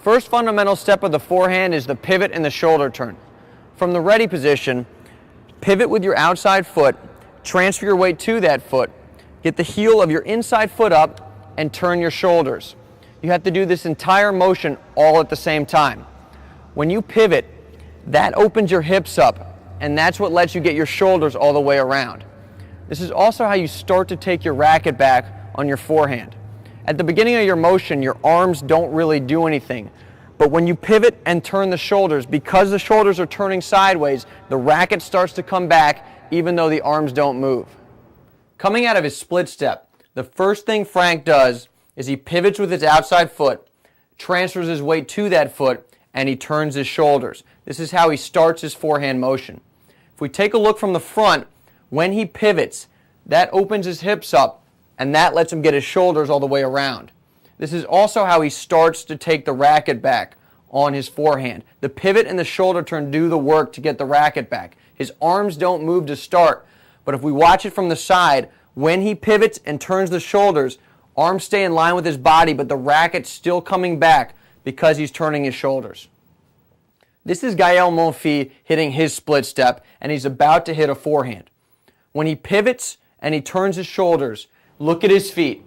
first fundamental step of the forehand is the pivot and the shoulder turn. From the ready position, pivot with your outside foot, transfer your weight to that foot, get the heel of your inside foot up, and turn your shoulders. You have to do this entire motion all at the same time. When you pivot, that opens your hips up, and that's what lets you get your shoulders all the way around. This is also how you start to take your racket back on your forehand. At the beginning of your motion, your arms don't really do anything. But when you pivot and turn the shoulders, because the shoulders are turning sideways, the racket starts to come back even though the arms don't move. Coming out of his split step, the first thing Frank does is he pivots with his outside foot, transfers his weight to that foot, and he turns his shoulders. This is how he starts his forehand motion. If we take a look from the front, when he pivots, that opens his hips up, and that lets him get his shoulders all the way around. This is also how he starts to take the racket back on his forehand. The pivot and the shoulder turn do the work to get the racket back. His arms don't move to start, but if we watch it from the side, when he pivots and turns the shoulders, arms stay in line with his body, but the racket's still coming back because he's turning his shoulders. This is Gael Monfils hitting his split step, and he's about to hit a forehand. When he pivots and he turns his shoulders, look at his feet.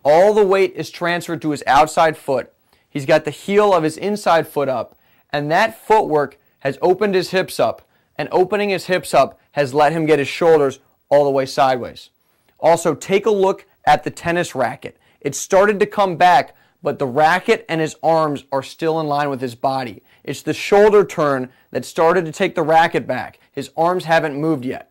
All the weight is transferred to his outside foot. He's got the heel of his inside foot up, and that footwork has opened his hips up, and opening his hips up has let him get his shoulders all the way sideways. Also, take a look at the tennis racket. It started to come back, but the racket and his arms are still in line with his body. It's the shoulder turn that started to take the racket back. His arms haven't moved yet.